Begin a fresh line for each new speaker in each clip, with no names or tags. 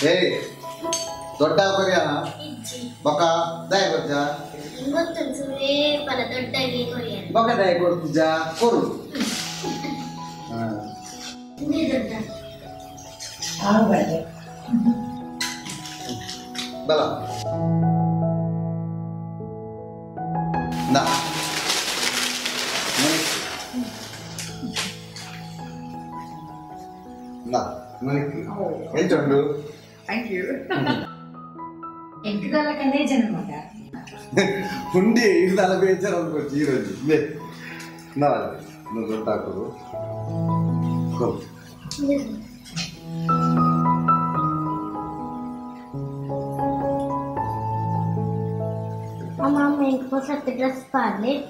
ಏಯ್ ದೊಡ್ಡ ಕೊರಿಯ ಬೊಕ್ಕ ದಯ ಕೊಡ್ಜ ಬೊಕ್ಕ ದಯ ಕೊಡ್ತಿದ್ದ ಕೊರು ಬಲ ನಾ ಎಂಟುಂಡು
ಥ್ಯಾಂಕ್ ಯು ಎಂಟುದಲ್ಲ ಕಂದೇ ಜನ ಮಗ
ಹುಂಡಿ ಇದೆಲ್ಲ ಬೇಜಾರು ಅಂದ್ಕೊಡ್ತಿ ಈರೋಜು ಬೇ ನಾವಲ್ಲ ನೀವು ದೊಡ್ಡ ಹಾಕೋದು
Mamma får sätta glasspannet.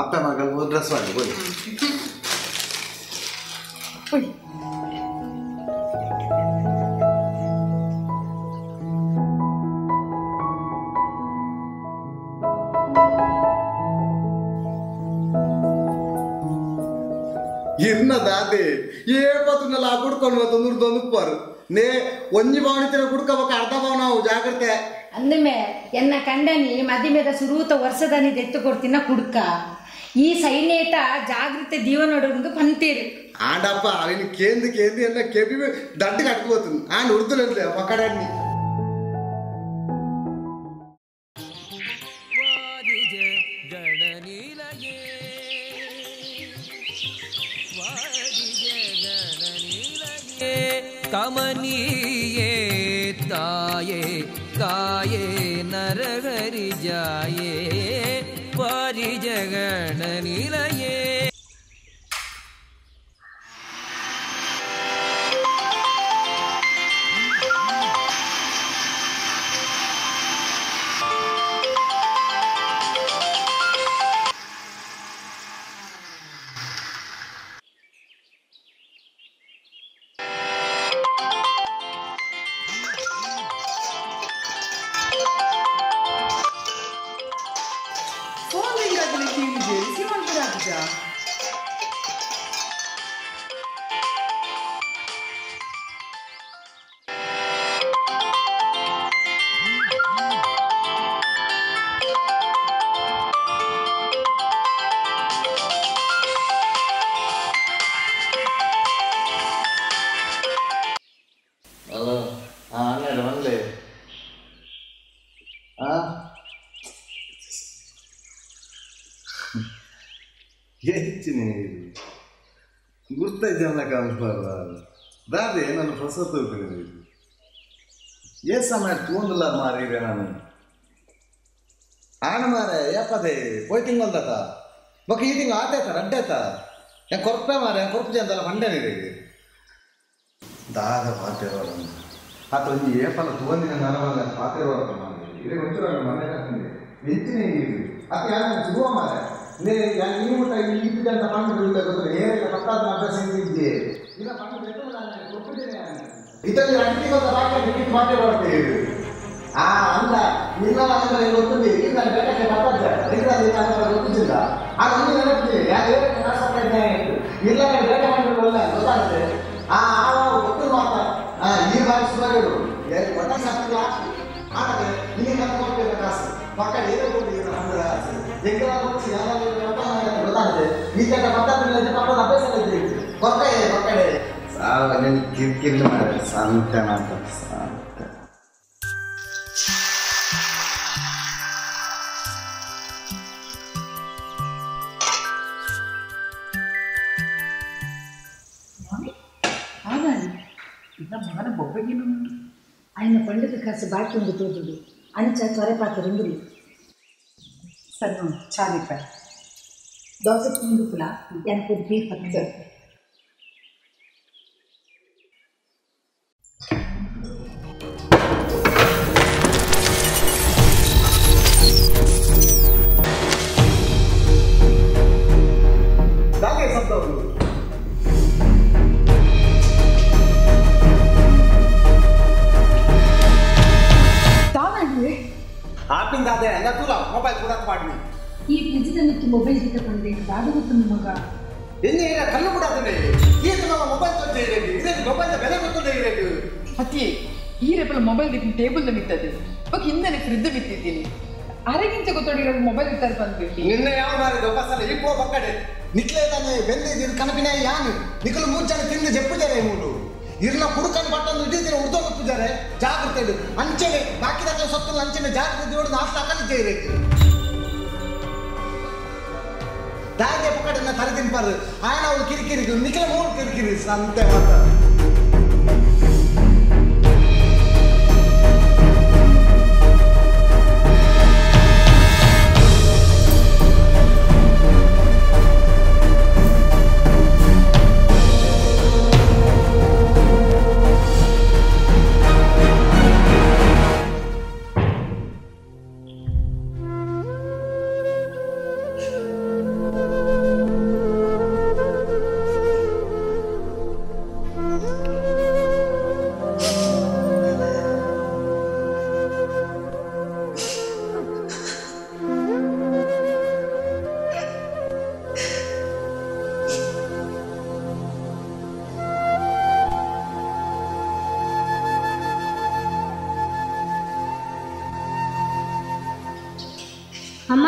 ಅಪ್ಪ ಮಗಳು ಡ್ರೆಸ್ ಮಾಡಿ ಬೋಲಿ ಇನ್ನದಾದೆ ಏ ಪತ್ತನೆಲ್ಲ ಕುಡ್ಕೊಂಡು ತೊಂದೂರು ನೇ ಒಂಜಿ ಭಾವನಿತ್ತಿನ ಕುಡ್ಕೋಬೇಕು ಅರ್ಧ ಭಾವ ನಾವು ಜಾಗ್ರತೆ
ಅಂದಮೇ ಎನ್ನ ಕಂಡನಿ ಮದಿಮೆದ ಸುರೂತ ವರ್ಷದನಿ ಎತ್ತು ಕೊಡ್ತಿನ ಕುಡ್ಕ ಈ ಸೈನೇಟ ಜಾಗೃತೆ ದೀವನೊಡೊಂದು ಪಂತೀರಿ
ಆಡಪ್ಪ ಅವನು ಕೇಂದು ಎಲ್ಲ ಕೆಬಿ ದಡ್ಡು ಕಟ್ಕೋತು ನಾನು ಉರ್ದುಲಂತೆ ಮಕ್ಕಳಣ್ಣಿ
कमनीये ताये काये नरहरि जाये पारि जगण निलये
ಹೆಚ್ಚಿನ ಗುರ್ತಾಯ್ತಲ್ಲ ಕಾಣಿಸ್ಬಾರ್ದ ದಾದೆ ನಾನು ಹೊಸ ತೋರ್ಕೊಂಡು ಏ ಸಮಯ ತಗೊಂಡಿಲ್ಲ ಮಾರೀರೆ ನಾನು ಆಣ ಮಾರೆ ಯಾಪದೆ ಹೋಯ್ ತಿಂಗಲ್ದತ ಬೊಕ್ಕ ಈ ತಿಂಗಳು ಆತಾಯ್ತ ರಡ್ಡಾಯ್ತ ಹೆಂಗೆ ಕೊರಪೆ ಮಾರೆ ಕೊರಪು ಅಂತಲ್ಲ ಮಂಡ್ಯನಿದೆ ದಾದ ಪಾತ್ರೆ ಆತ ಒಂದು ಏಪಲ್ಲ ತಗೊಂಡಿನ ನನವಾಗ ಪಾತ್ರೆ ಮಾಡಿ ಇದೇ ಒಂಚೂರ ಮನೆ ಹೆಚ್ಚಿನ ಆತ ಯಾರು ಸಿಗುವ ಮಾರೆ ನೀವು ಇದ್ದಂತ ಪಂಡು ಗೊತ್ತಿಲ್ಲ ಏನಿಲ್ಲ ಪತ್ತಾದ ಅಭ್ಯಾಸ ಇದ್ದಿದ್ದೆ ಇಲ್ಲ ಪಂಡು ಕೊಟ್ಟಿದ್ದೇನೆ ಇದರಲ್ಲಿ ಅಂತಿಮ ರಾಜ್ಯ ಮಾತೇ ಬರ್ತೇವೆ ಅಲ್ಲ ಇಲ್ಲ ಅಂದ್ರೆ ಗೊತ್ತಿದೆ ಈಗ ಬೇಕಾದ್ರೆ ಪತ್ತಾದ ಗೊತ್ತಿಲ್ಲ ಆಗ ಒಂದು ನೆನಪಿದೆ ಯಾರು ಇಲ್ಲ ಬೇಟ ಮಾಡಿಲ್ಲ ಗೊತ್ತಾಗುತ್ತೆ ಗೊತ್ತು ಮಾತ್ರ ಈ ಬಾರಿ ಸುಮಾರು ಒಟ್ಟ ಸಾಕಿಲ್ಲ ಆದರೆ ಇಲ್ಲಿ ಕರ್ಕೊಂಡು ಕಾಸು ಪಕ್ಕ ಏನೋ ಕೊಟ್ಟಿದ್ದೀರ ಅಂದ್ರೆ ಗೊತ್ತಾಗುತ್ತೆ ಈ ಕಡೆ ಪಕ್ಕದ ಪಕ್ಕದ ಅಭ್ಯಾಸ ಪಕ್ಕಡೆ ಸಾವ ಕಿರ್ಕಿರ್ಲಿ ಮಾಡ ಸಂತ ಮಾತ ಸಂತ
ಮಗನ ಬೊಬ್ಬಗಿನ ఆయన పండుగ కాసి బాటి ఉంది తోదుడు అంచ త్వరపాత రింగులు సన్ను చాలిప దోశ ముందుకుల எனக்கு ஒரு பீர் பத்து
ದಾಗೆ ಸತ್ತವರು ಮೊಬೈಲ್ ಕೂಡ ಮಾಡಿ
ಈ ಫ್ರಿಜ್ನಲ್ಲಿ ಮೊಬೈಲ್ ತಗೊಂಡೆ ಬಾಡು ಗೊತ್ತು ಮಗ
ಎಲ್ಲಿ ಕಲ್ಲು ಕೂಡ ಈ ಮೊಬೈಲ್ ತೊಂದರೆ ಇರಬೇಕು ಇದಕ್ಕೆ ಮೊಬೈಲ್ ಬೆಲೆ ಗೊತ್ತೇ ಇರಬೇಕು
ಅತಿ ಈ ರೇಪಲ್ಲಿ ಮೊಬೈಲ್ ದಿಕ್ಕು ಟೇಬಲ್ ಬಿತ್ತದು ಇವಾಗ ಹಿಂದೆ ಫ್ರಿಜ್ ಬಿತ್ತಿದ್ದೀನಿ ಅರೆಗಿಂಚ ಗೊತ್ತೋಡಿರೋ ಮೊಬೈಲ್ ಇರ್ತಾರೆ ಬಂದ್ಬಿಟ್ಟು
ನಿನ್ನೆ ಯಾವ ಮಾರಿದ ಬಸ್ಸಲ್ಲ ಇಪ್ಪೋ ಬಕ್ಕಡೆ ನಿಕ್ಲೆ ತಾನೆ ಬೆಂದಿದ್ದೀರಿ ಕನಪಿನ ಯಾನು ನಿಖಲು 3 ಜನ ತಿಂದು ಜಪ್ಪುಜಾರೆ ಮೂರು ಇರ್ನ ಕುಡುಕನ್ ಬಟ್ಟನ್ನು ಇಡೀದಿನ ಉಡ್ದೋ ಗೊತ್ತಿದ್ದಾರೆ ಜಾಗ್ರತೆ ಇಡು ಅಂಚೆನೆ ಬಾಕಿದಾಗ ಸೊತ್ತು ಅಂಚೆನೆ ಜಾಗ್ರತೆ ಹೊಡೆದು ನಾಷ್ಟ ಹಾಕಲಿದ್ದೇ ಇರಬೇಕು ದಾಗೆ ಪಕ್ಕಡನ್ನ ತರದಿನ್ಬಾರ್ದು ಆಯನ ಅವಳು ಕಿರಿಕಿರಿ ನಿಖಲ 3 ಕಿರಿಕಿರಿ ಸಂತೆ ಮಾತ್ರ
ಅಮ್ಮ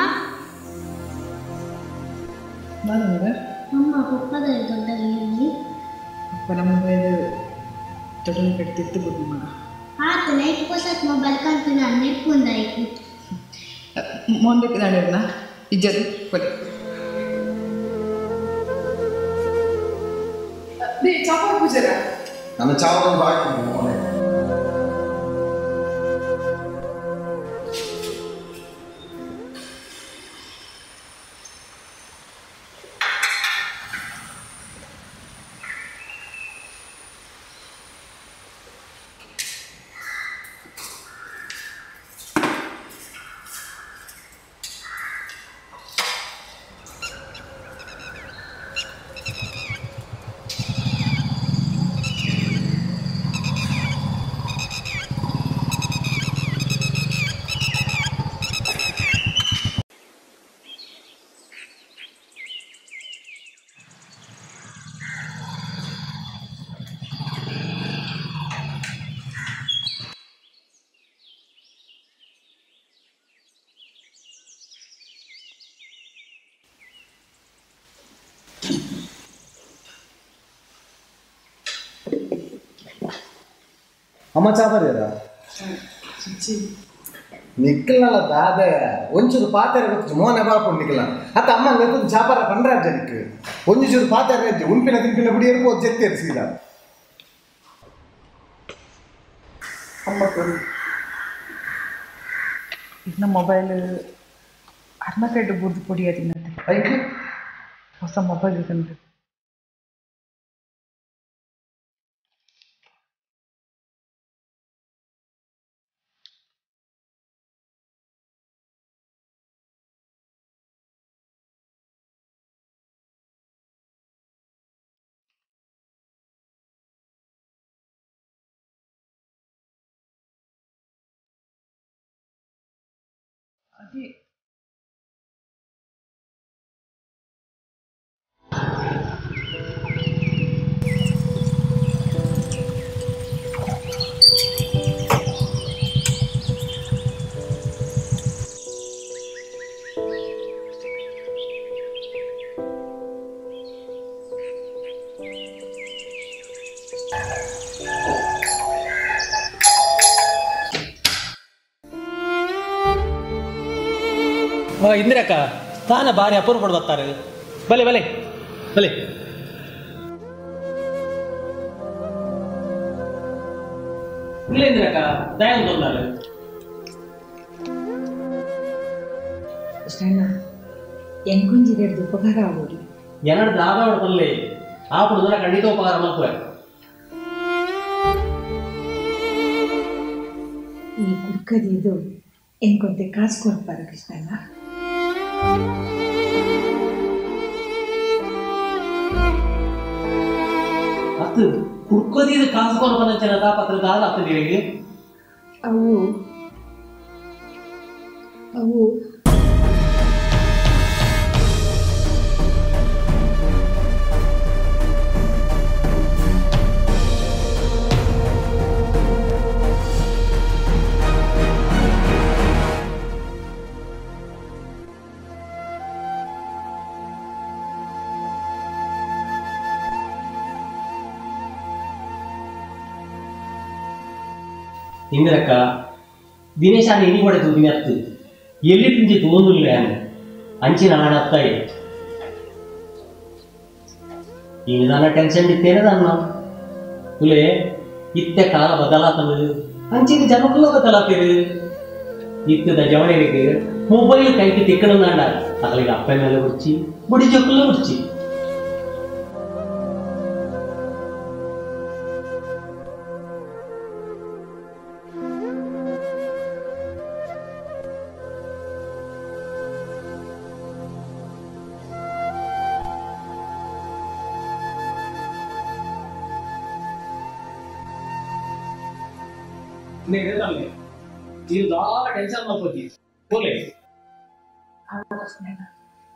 ಅಮ್ಮ ಪಪ್ಪದ ದೊಡ್ಡ ಅಪ್ಪನ ಮೊಬೈಲ್ ದೊಡ್ಡ ಕಟ್ತಿತ್ತು ಬಿಡು ಮಗ
ಆತ ನೈಟ್ ಕೋಸತ್ ಮೊಬೈಲ್ ಕಂತು ನಾನು ನೆಟ್ಕೊಂಡಾಯ್ತು
ಮೊಂದಕ್ಕೆ ನಾಡಿರ್ನ ಇಜ್ಜದು ಕೊಡಿ ಚಾಪ ಪೂಜಾರ
ನನ್ನ ಚಾವನ್ನು ಹಾಕಿ ಅಮ್ಮ ಚಾಪರ್ಯದ ನಿಕ್ಕಲ್ಲ ದಾದ ಒಂಚೂರು ಪಾತ್ರೆ ಗೊತ್ತು ಮೋನೆ ಬಾಪು ನಿಕ್ಕಲ್ಲ ಅತ್ತ ಅಮ್ಮ ನೆತ್ತದು ಚಾಪಾರ ಪಂಡ್ರಾಜ್ ನಿಕ್ ಒಂಚೂರು ಪಾತ್ರೆ ಇತ್ತು ಉಂಪಿನ ತಿಂಪಿನ ಬಿಡಿ ಇರ್ಬೋದು ಜೆತ್ತೇರು ಸೀದಾ
ಅಮ್ಮ ಕೊಡಿ ಇನ್ನ ಮೊಬೈಲ್ ಅರ್ನಕೈಡು ಬುರ್ದು ಪುಡಿಯೋದಿನಂತೆ
ಐಕೆ
ಹೊಸ ಮೊಬೈಲ್ ಇದಂತೆ ಅದೇ
ಇಂದಿರಕ್ಕ ತಾನ ಭಾರಿ ಅಪೂರ್ವ ಬರ್ತಾರೆ ಬಲೆ ಬಲೆ ಬಲೆ ಇಲ್ಲ ಇಂದಿರಕ್ಕ ದಯ ತೊಂದರೆ
ಕೃಷ್ಣಣ್ಣ ಎಂಕೊಂಜಿದೆ ಉಪಕಾರ ಆಗೋದು
ಏನಡ್ದು ಆದವಳು ಬರಲಿ ಆ ಪುಡುದರ ಖಂಡಿತ ಉಪಕಾರ ಮಾಡ್ತಾರೆ
ಈ ಕುಡ್ಕದಿದು ಎಂಕೊಂತೆ ಕಾಸು ಕೊಡ್ತಾರೆ ಕೃಷ್ಣಣ್ಣ
ಅದು ಕುಡ್ಕೋದಿದ್ದು ಕಾಸು ಕೊಡ್ಬಂದ ಚೆನ್ನದ ಪತ್ರದ ಆಗ್ತದೆ
ಅವು
ಇಂದಿರಕ್ಕ ದಿನೇಶಾನ ಎನಿ ಕೂಡ ತೂಗಿನ ಅತ್ತು ಎಲ್ಲಿ ತಿಂಜಿ ತೋಂದಿಲ್ಲ ಅಂಚಿನ ಹಾಡತ್ತಾಯಿ ಈಗ ನನ್ನ ಟೆನ್ಷನ್ ಇತ್ತೇನೆ ನನ್ನ ತುಲೆ ಇತ್ತೆ ಕಾಲ ಬದಲಾತದು ಅಂಚಿನ ಜನಕ್ಕೂ ಬದಲಾತೀರಿ ಇತ್ತದ ಜವಣಿಗೆ ಮೊಬೈಲ್ ಕೈಗೆ ತಿಕ್ಕಣಂದಾಂಡ ಅಲ್ಲಿಗೆ ಅಪ್ಪ ಮೇಲೆ ಉಡ್ಚಿ ಬುಡಿ ಜೊಕ್ಕಲ್ಲ ಉಡ್ಚಿ ಇದು ಟೆನ್ಷನ್ ಮಾಡ್ಕೋತಿ ಬೋಲೆ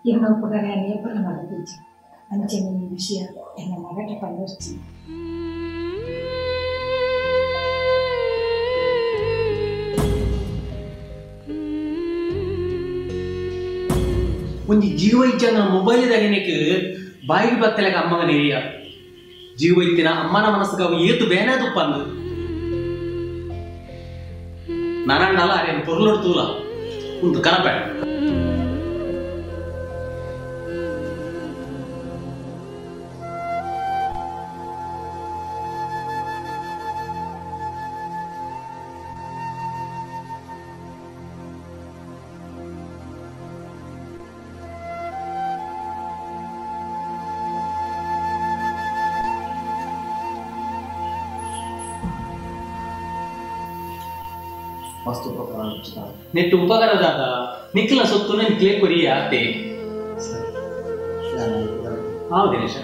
ಇವನು ಕೂಡ ನೇಪಲ ಮಾಡಿದ್ದೆ ಅಂಚೆ ನಿಮ್ಮ ವಿಷಯ ಎನ್ನ ಮಗಟ ಪಂದರ್ಚಿ
ಒಂದು ಜೀವ ಇಚ್ಛನ ಮೊಬೈಲ್ದಾಗೇನಕ್ಕೆ ಬಾಯಿಗೆ ಬತ್ತಲಾಗ ಅಮ್ಮಗ ನೀರಿಯ ಜೀವ ಇತ್ತಿನ ಅಮ್ಮನ ಮನಸ್ಸಿಗೆ ಅವು ಏತು ಬೇನಾದಪ್ಪ ಅಂದು ನಾನಲ್ಲ ಅರೇನು ಪೊರ್ಲೊಡ್ತೂಲ ಉಂಟು ಕನಬೇಡ
ಮಸ್ತ್ ಉಪಕಾರ
ನೆಟ್ಟು ಉಪಕಾರದಾದ ನಿಖಿಲ ಸೊತ್ತು ನಿಕ್ಲೆ ಕೊರಿಯ ಅತ್ತೆ ಹೌದು ದಿನೇಶ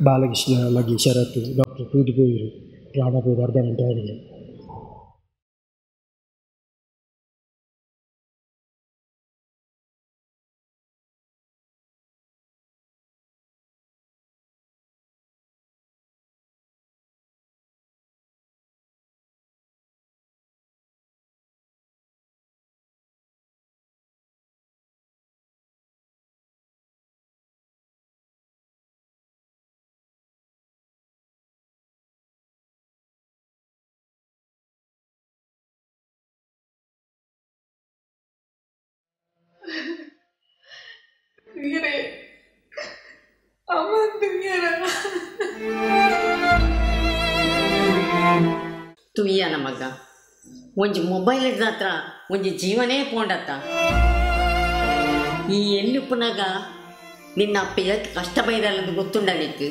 ಬಾಲಕೃಷ್ಣ ಮಗಿ ಶರತ್ ಡಾಕ್ಟರ್ ತೂದಿಪೋಯಿರು ಪ್ರಾಣಪೋದು ಅರ್ಧ ಗಂಟೆ ಆಗಿದೆ.
ತುಯ್ಯ ನಮಗ ಒಂಜಿ ಮೊಬೈಲ್ ಹಿಡ್ದತ್ರ ಒಂಜಿ ಜೀವನೇ ಪೋಂಡತ್ತ. ಈ ಎನ್ನುಪ್ಪನಾಗ ನಿನ್ನ ಅಪ್ಪ ಕಷ್ಟ ಬೈದಲ್ಲದು ಗೊತ್ತುಂಡ ನಿಕ್ಕು.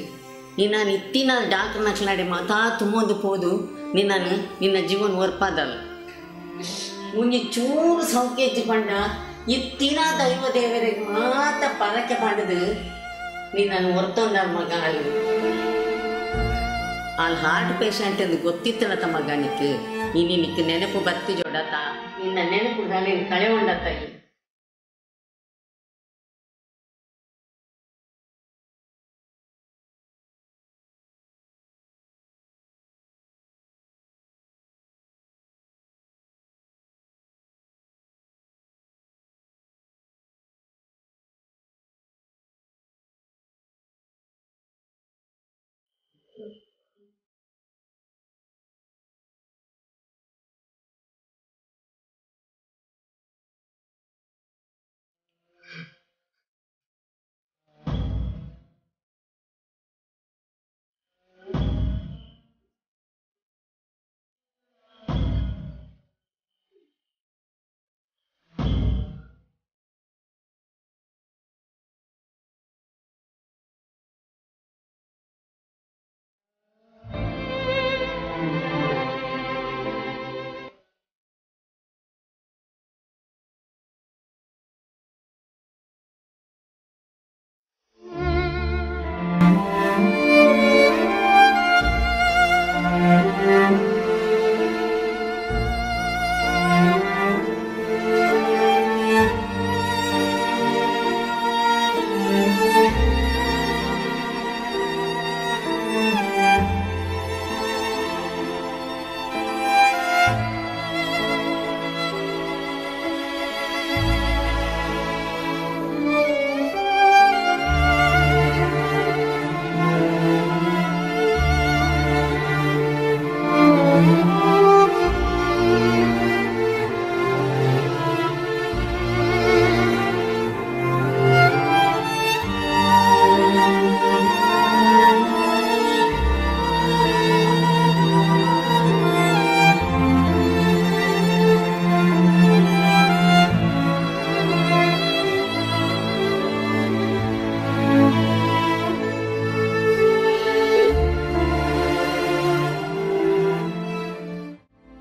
ನಾನು ಇತ್ತಿನ ಡಾಕ್ಟರ್ ನಕ್ಲಾಡೆ ಮಾತಾ ತುಂಬೊಂದು ಪೋದು ನಿನ್ನ ಜೀವನ ಒರ್ಪಾದಲ್ಲ. ಒಂಜಿ ಚೂರು ಸೌಖ್ಯ ಪಂಡ ಇತ್ತಿನ ದೈವ ದೇವರಿಗೆ ಮಾತ ಪರಕೆ ಪಂಡದು ನಿನ್ನನ್ನು ಹೊರ್ತೊಂಡ ಮಗ. ಅಲ್ಲಿ ಹಾರ್ಟ್ ಪೇಷಂಟ್ ಎಂದು ಗೊತ್ತಿತ್ತನತ್ತ ಮಗ ನಿಕ್ಕು. ನಿನಕ್ಕೆ ನೆನಪು ಬತ್ತಿ ಜೋಡತ್ತ ನಿನ್ನ ನೆನಪು ಕಳೆ ಉಂಡತ್ತ.